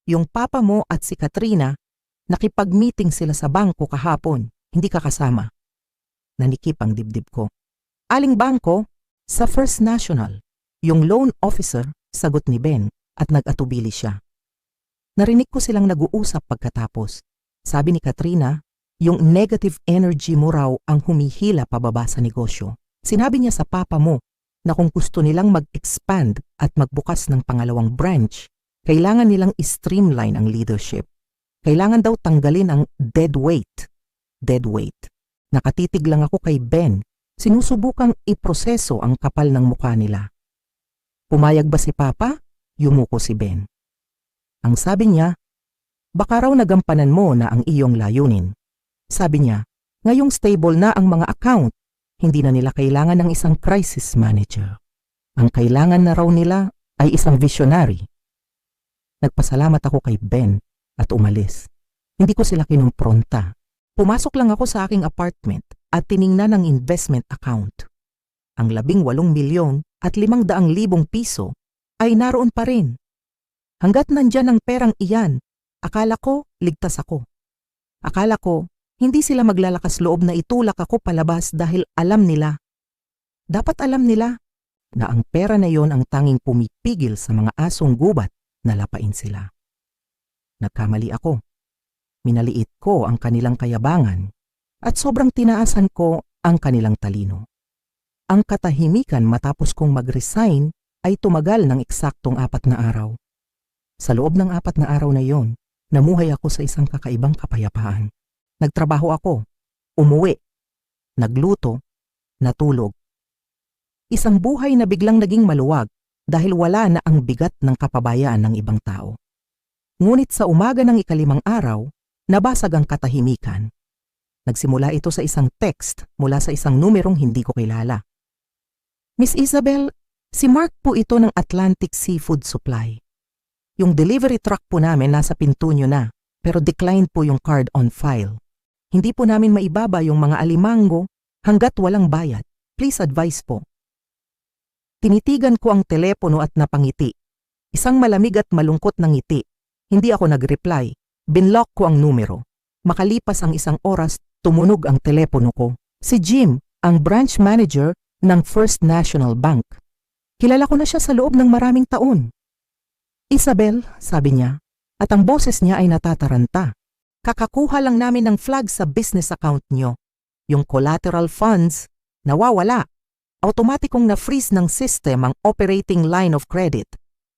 Yung papa mo at si Katrina, nakipag-meeting sila sa bangko kahapon, hindi ka kasama. Nanikip ang dibdib ko. Aling bangko? Sa First National. Yung loan officer, sagot ni Ben. At nag-atubili siya. Narinig ko silang nag-uusap pagkatapos. Sabi ni Katrina, yung negative energy mo raw ang humihila pababa sa negosyo. Sinabi niya sa papa mo na kung gusto nilang mag-expand at magbukas ng pangalawang branch, kailangan nilang i-streamline ang leadership. Kailangan daw tanggalin ang dead weight. Dead weight. Nakatitig lang ako kay Ben. Sinusubukang iproseso ang kapal ng mukha nila. Pumayag ba si Papa? Yumuko si Ben. Ang sabi niya, baka raw nagampanan mo na ang iyong layunin. Sabi niya, ngayong stable na ang mga account, hindi na nila kailangan ng isang crisis manager. Ang kailangan na raw nila ay isang visionary. Nagpasalamat ako kay Ben at umalis. Hindi ko sila kinumpronta. Pumasok lang ako sa aking apartment at tiningnan ang investment account. Ang 18 milyon at 500,000 piso ay naroon pa rin. Hanggat nandyan ang perang iyan, akala ko ligtas ako. Akala ko hindi sila maglalakas loob na itulak ako palabas dahil alam nila. Dapat alam nila na ang pera na yon ang tanging pumipigil sa mga asong gubat na lapain sila. Nagkamali ako. Minaliit ko ang kanilang kayabangan at sobrang tinaasan ko ang kanilang talino. Ang katahimikan matapos kong mag-resign ay tumagal ng eksaktong 4 na araw. Sa loob ng 4 na araw na yon, namuhay ako sa isang kakaibang kapayapaan. Nagtrabaho ako, umuwi, nagluto, natulog. Isang buhay na biglang naging maluwag dahil wala na ang bigat ng kapabayaan ng ibang tao. Ngunit sa umaga ng 5 araw, nabasag ang katahimikan. Nagsimula ito sa isang text mula sa isang numerong hindi ko kilala. Miss Isabel, si Mark po ito ng Atlantic Seafood Supply. Yung delivery truck po namin nasa pinto nyo na, pero declined po yung card on file. Hindi po namin maibaba yung mga alimango hanggat walang bayad. Please advise po. Tinitigan ko ang telepono at napangiti. Isang malamig at malungkot na ngiti. Hindi ako nag-reply. Binlock ko ang numero. Makalipas ang 1 oras, tumunog ang telepono ko. Si Jim, ang branch manager ng First National Bank. Kilala ko na siya sa loob ng maraming taon. Isabel, sabi niya, at ang boses niya ay natataranta. Kakakuha lang namin ng flag sa business account nyo. Yung collateral funds, nawawala. Automatikong na-freeze ng system ang operating line of credit.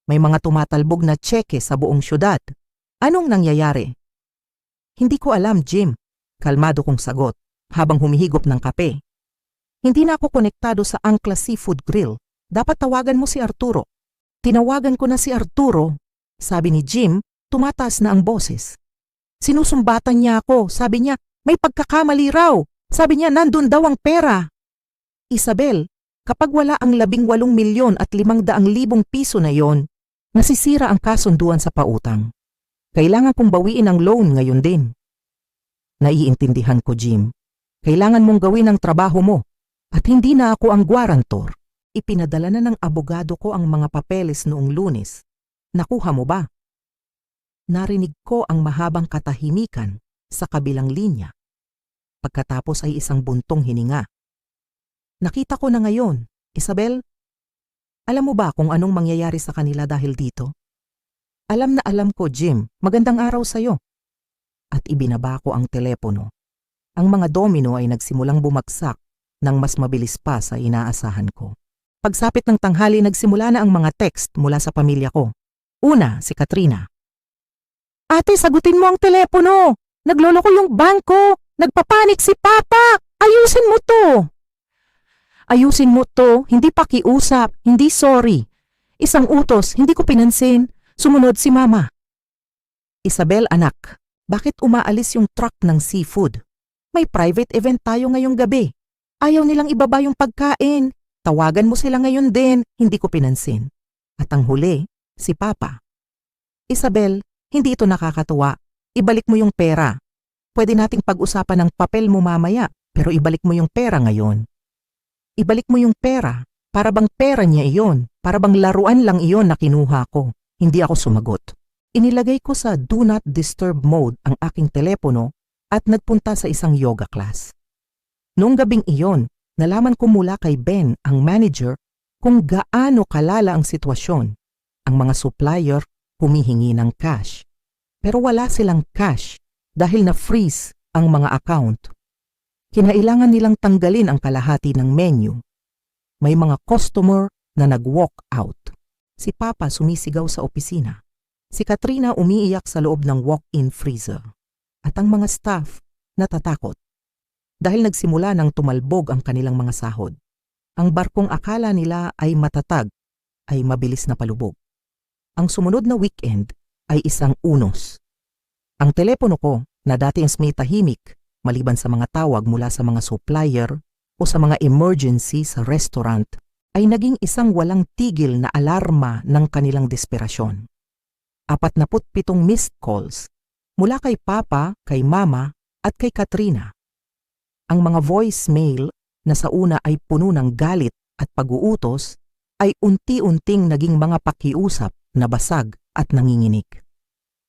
May mga tumatalbog na tseke sa buong syudad. Anong nangyayari? Hindi ko alam, Jim. Kalmado kong sagot habang humihigop ng kape. Hindi na ako konektado sa Angkla Seafood Grill. Dapat tawagan mo si Arturo. Tinawagan ko na si Arturo. Sabi ni Jim, tumataas na ang boses. Sinusumbatan niya ako. Sabi niya, may pagkakamali raw. Sabi niya, nandun daw ang pera. Isabel, kapag wala ang 18,500,000 piso na yon, nasisira ang kasunduan sa pautang. Kailangan kong bawiin ang loan ngayon din. Naiintindihan ko, Jim. Kailangan mong gawin ang trabaho mo. At hindi na ako ang guarantor. Ipinadala na ng abogado ko ang mga papeles noong Lunes. Nakuha mo ba? Narinig ko ang mahabang katahimikan sa kabilang linya. Pagkatapos ay isang buntong hininga. Nakita ko na ngayon, Isabel. Alam mo ba kung anong mangyayari sa kanila dahil dito? Alam na alam ko, Jim. Magandang araw sa'yo. At ibinaba ko ang telepono. Ang mga domino ay nagsimulang bumagsak ng mas mabilis pa sa inaasahan ko. Pagsapit ng tanghali, nagsimula na ang mga text mula sa pamilya ko. Una, si Katrina. Ate, sagutin mo ang telepono. Nagloloko yung bangko. Nagpapanik si Papa. Ayusin mo to. Ayusin mo to. Hindi pakiusap. Hindi sorry. Isang utos. Hindi ko pinansin. Sumunod si Mama. Isabel, anak. Bakit umaalis yung truck ng seafood? May private event tayo ngayong gabi. Ayaw nilang ibaba yung pagkain. Tawagan mo sila ngayon din. Hindi ko pinansin. At ang huli, si Papa. Isabel, hindi ito nakakatuwa. Ibalik mo yung pera. Pwede nating pag-usapan ng papel mo mamaya, pero ibalik mo yung pera ngayon. Ibalik mo yung pera. Para bang pera niya iyon. Para bang laruan lang iyon na kinuha ko. Hindi ako sumagot. Inilagay ko sa do not disturb mode ang aking telepono at nagpunta sa isang yoga class. Noong gabing iyon, nalaman ko mula kay Ben, ang manager, kung gaano kalala ang sitwasyon. Ang mga supplier humihingi ng cash. Pero wala silang cash dahil na-freeze ang mga account. Kinailangan nilang tanggalin ang kalahati ng menu. May mga customer na nag-walk out. Si Papa sumisigaw sa opisina. Si Katrina umiiyak sa loob ng walk-in freezer. At ang mga staff natatakot. Dahil nagsimula ng tumalbog ang kanilang mga sahod. Ang barkong akala nila ay matatag ay mabilis na palubog. Ang sumunod na weekend ay isang unos. Ang telepono ko na dati may tahimik maliban sa mga tawag mula sa mga supplier o sa mga emergency sa restaurant ay naging isang walang tigil na alarma ng kanilang desperasyon. 47 missed calls mula kay Papa, kay Mama at kay Katrina. Ang mga voicemail na sa una ay puno ng galit at pag-uutos ay unti-unting naging mga pakiusap na basag at nanginginig.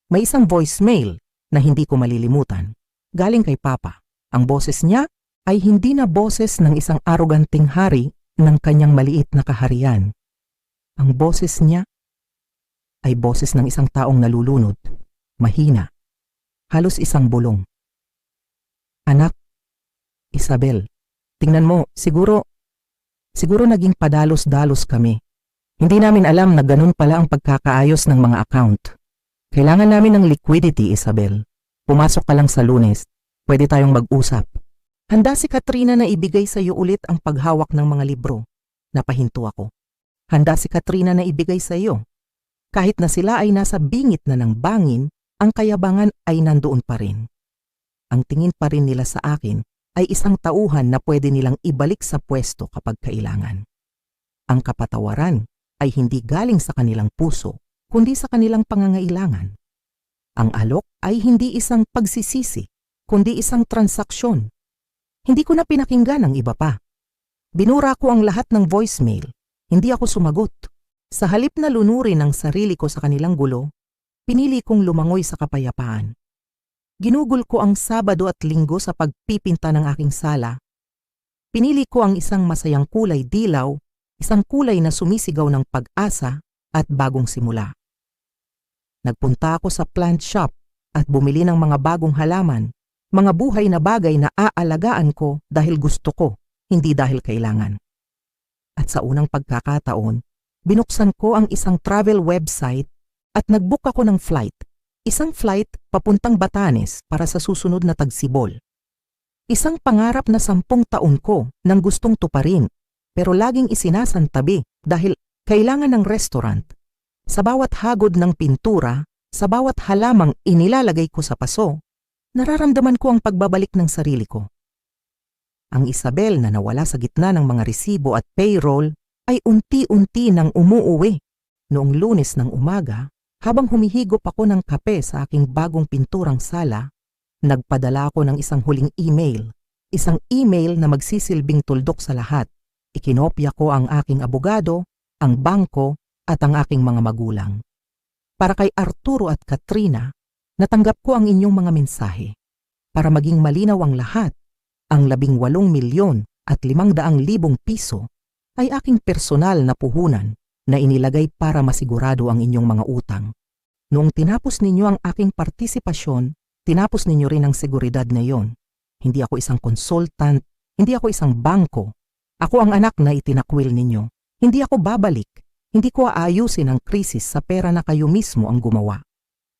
May isang voicemail na hindi ko malilimutan. Galing kay Papa. Ang boses niya ay hindi na boses ng isang aroganting hari ng kanyang maliit na kaharian. Ang boses niya ay boses ng isang taong nalulunod, mahina, halos isang bulong. Anak, Isabel, tingnan mo, siguro naging padalos-dalos kami. Hindi namin alam na ganun pala ang pagkakaayos ng mga account. Kailangan namin ng liquidity, Isabel. Pumasok ka lang sa Lunes. Pwede tayong mag-usap. Handa si Katrina na ibigay sa iyo ulit ang paghawak ng mga libro. Napahinto ako. Handa si Katrina na ibigay sa iyo. Kahit na sila ay nasa bingit na ng bangin, ang kayabangan ay nandoon pa rin. Ang tingin pa rin nila sa akin ay isang tauhan na pwede nilang ibalik sa pwesto kapag kailangan. Ang kapatawaran ay hindi galing sa kanilang puso, kundi sa kanilang pangangailangan. Ang alok ay hindi isang pagsisisi, kundi isang transaksyon. Hindi ko na pinakinggan ang iba pa. Binura ko ang lahat ng voicemail. Hindi ako sumagot. Sa halip na lunurin ang sarili ko sa kanilang gulo, pinili kong lumangoy sa kapayapaan. Ginugol ko ang Sabado at Linggo sa pagpipinta ng aking sala. Pinili ko ang isang masayang kulay dilaw, isang kulay na sumisigaw ng pag-asa at bagong simula. Nagpunta ako sa plant shop at bumili ng mga bagong halaman, mga buhay na bagay na aalagaan ko dahil gusto ko, hindi dahil kailangan. At sa unang pagkakataon, binuksan ko ang isang travel website at nag-book ako ng flight. Isang flight papuntang Batanes para sa susunod na tagsibol. Isang pangarap na 10 taon ko nang gustong tuparin, pero laging isinasantabi dahil kailangan ng restaurant. Sa bawat hagod ng pintura, sa bawat halamang inilalagay ko sa paso, nararamdaman ko ang pagbabalik ng sarili ko. Ang Isabel na nawala sa gitna ng mga resibo at payroll ay unti-unti nang umuuwi. Noong Lunes ng umaga, habang humihigop ako ng kape sa aking bagong pinturang sala, nagpadala ako ng isang huling email. Isang email na magsisilbing tuldok sa lahat. Ikinopya ko ang aking abogado, ang bangko at ang aking mga magulang. Para kay Arturo at Katrina, natanggap ko ang inyong mga mensahe. Para maging malinaw ang lahat, ang 18,500,000 piso ay aking personal na puhunan na inilagay para masigurado ang inyong mga utang. Noong tinapos ninyo ang aking partisipasyon, tinapos ninyo rin ang seguridad na yon. Hindi ako isang consultant, hindi ako isang bangko. Ako ang anak na itinakwil ninyo. Hindi ako babalik. Hindi ko aayusin ang krisis sa pera na kayo mismo ang gumawa.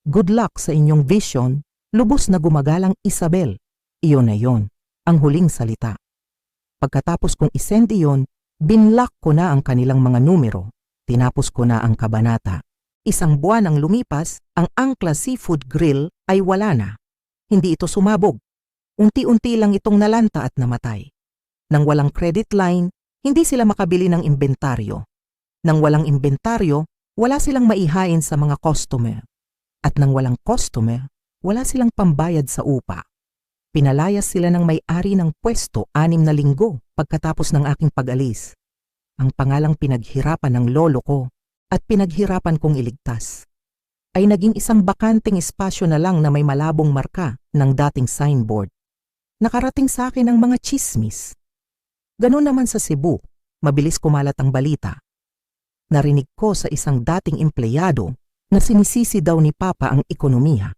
Good luck sa inyong vision, lubos na gumagalang Isabel. Iyon na yon, ang huling salita. Pagkatapos kong isend iyon, binlock ko na ang kanilang mga numero. Tinapos ko na ang kabanata. Isang buwan ang lumipas, ang Angkla Seafood Grill ay wala na. Hindi ito sumabog. Unti-unti lang itong nalanta at namatay. Nang walang credit line, hindi sila makabili ng inventaryo. Nang walang inventaryo, wala silang maihain sa mga customer. At nang walang customer, wala silang pambayad sa upa. Pinalayas sila ng may-ari ng pwesto 6 na linggo pagkatapos ng aking pag-alis. Ang pangalang pinaghirapan ng lolo ko at pinaghirapan kong iligtas ay naging isang bakanting espasyo na lang na may malabong marka ng dating signboard. Nakarating sa akin ang mga tsismis. Ganun naman sa Cebu, mabilis kumalat ang balita. Narinig ko sa isang dating empleyado na sinisisi daw ni Papa ang ekonomiya.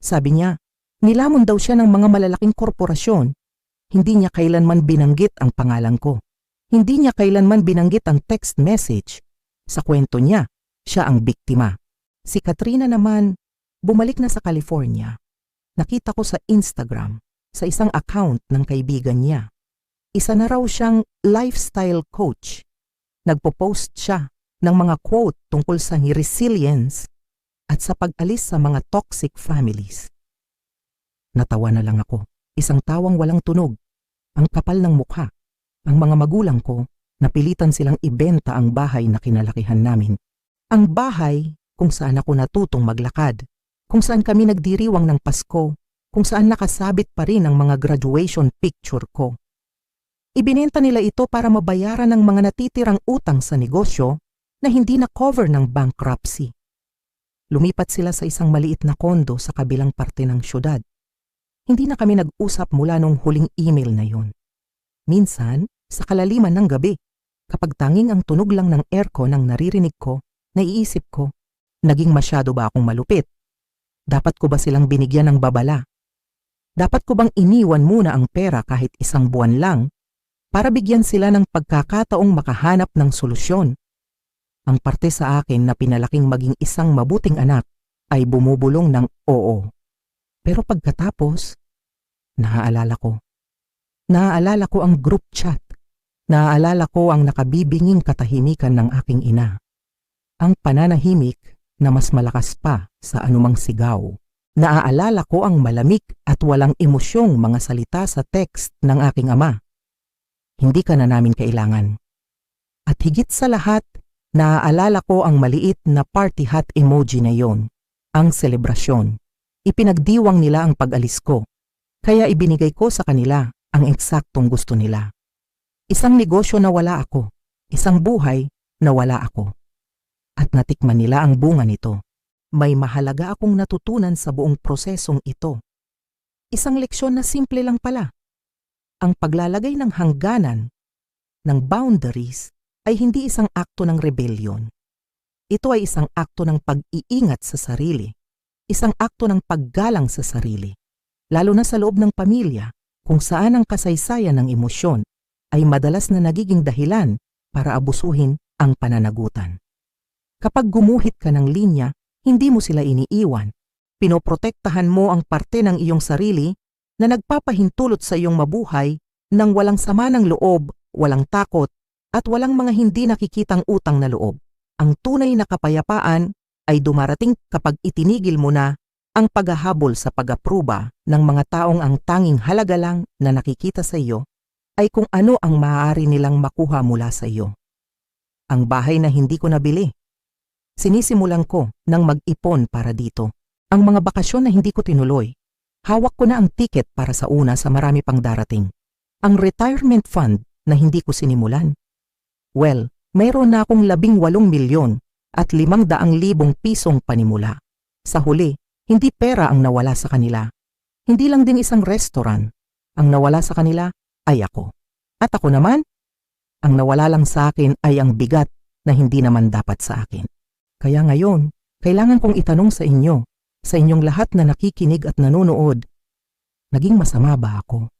Sabi niya, nilamon daw siya ng mga malalaking korporasyon. Hindi niya kailanman binanggit ang pangalan ko. Hindi niya kailanman binanggit ang text message. Sa kwento niya, siya ang biktima. Si Katrina naman, bumalik na sa California. Nakita ko sa Instagram, sa isang account ng kaibigan niya. Isa na raw siyang lifestyle coach. Nagpo-post siya ng mga quote tungkol sa resilience at sa pag-alis sa mga toxic families. Natawa na lang ako. Isang tawang walang tunog. Ang kapal ng mukha. Ang mga magulang ko, napilitan silang ibenta ang bahay na kinalakihan namin. Ang bahay kung saan ako natutong maglakad, kung saan kami nagdiriwang ng Pasko, kung saan nakasabit pa rin ang mga graduation picture ko. Ibinenta nila ito para mabayaran ang mga natitirang utang sa negosyo na hindi na-cover ng bankruptcy. Lumipat sila sa isang maliit na kondo sa kabilang parte ng syudad. Hindi na kami nag-usap mula nung huling email na yun. Minsan, sa kalaliman ng gabi, kapag tanging ang tunog lang ng aircon ang naririnig ko, naiisip ko, naging masyado ba akong malupit? Dapat ko ba silang binigyan ng babala? Dapat ko bang iniwan muna ang pera kahit 1 buwan lang para bigyan sila ng pagkakataong makahanap ng solusyon? Ang parte sa akin na pinalaking maging isang mabuting anak ay bumubulong ng oo. Pero pagkatapos, naaalala ko ang group chat. Naaalala ko ang nakabibinging katahimikan ng aking ina. Ang pananahimik na mas malakas pa sa anumang sigaw. Naaalala ko ang malamig at walang emosyong mga salita sa text ng aking ama. Hindi ka na namin kailangan. At higit sa lahat, naaalala ko ang maliit na party hat emoji na yon, ang selebrasyon. Ipinagdiwang nila ang pag-alis ko, kaya ibinigay ko sa kanila ang eksaktong gusto nila. Isang negosyo na wala ako, isang buhay na wala ako. At natikman nila ang bunga nito. May mahalaga akong natutunan sa buong prosesong ito. Isang leksyon na simple lang pala. Ang paglalagay ng hangganan, ng boundaries, ay hindi isang akto ng rebellion. Ito ay isang akto ng pag-iingat sa sarili. isang akto ng paggalang sa sarili, lalo na sa loob ng pamilya kung saan ang kasaysayan ng emosyon ay madalas na nagiging dahilan para abusuhin ang pananagutan. Kapag gumuhit ka ng linya, hindi mo sila iniiwan. Pinoprotektahan mo ang parte ng iyong sarili na nagpapahintulot sa iyong mabuhay ng walang sama ng loob, walang takot, at walang mga hindi nakikitang utang na loob. Ang tunay na kapayapaan ay dumarating kapag itinigil mo na ang paghahabol sa pag-apruba ng mga taong ang tanging halaga lang na nakikita sa iyo ay kung ano ang maaari nilang makuha mula sa iyo. Ang bahay na hindi ko nabili. Sinisimulan ko ng mag-ipon para dito. Ang mga bakasyon na hindi ko tinuloy. Hawak ko na ang tiket para sa una sa marami pang darating. Ang retirement fund na hindi ko sinimulan. Well, mayroon na akong 18 milyon at 500,000 pisong panimula. Sa huli, hindi pera ang nawala sa kanila. Hindi lang din isang restaurant. Ang nawala sa kanila ay ako. At ako naman, ang nawala lang sa akin ay ang bigat na hindi naman dapat sa akin. Kaya ngayon, kailangan kong itanong sa inyo, sa inyong lahat na nakikinig at nanonood, naging masama ba ako?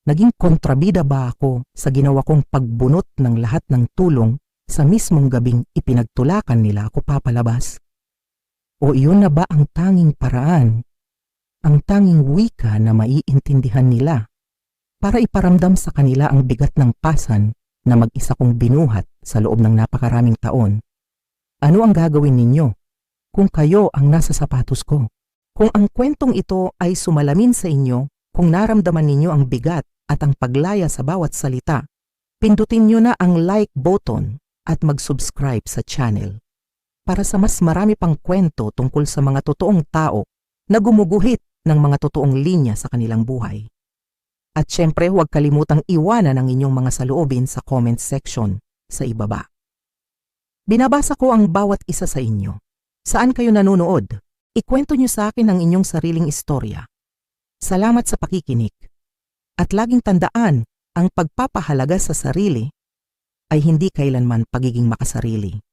Naging kontrabida ba ako sa ginawa kong pagbunot ng lahat ng tulong sa mismong gabing ipinagtulakan nila ako papalabas? O iyon na ba ang tanging paraan, ang tanging wika na maiintindihan nila para iparamdam sa kanila ang bigat ng pasan na mag-isa kong binuhat sa loob ng napakaraming taon? Ano ang gagawin ninyo kung kayo ang nasa sapatos ko? Kung ang kwentong ito ay sumalamin sa inyo, kung naramdaman ninyo ang bigat at ang paglaya sa bawat salita, pindutin nyo na ang like button at mag-subscribe sa channel para sa mas marami pang kwento tungkol sa mga totoong tao na gumuguhit ng mga totoong linya sa kanilang buhay. At syempre huwag kalimutang iwanan ang inyong mga saloobin sa comment section sa ibaba. Binabasa ko ang bawat isa sa inyo. Saan kayo nanonood? Ikwento nyo sa akin ang inyong sariling istorya. Salamat sa pakikinig. At laging tandaan, ang pagpapahalaga sa sarili ay hindi kailanman pagiging makasarili.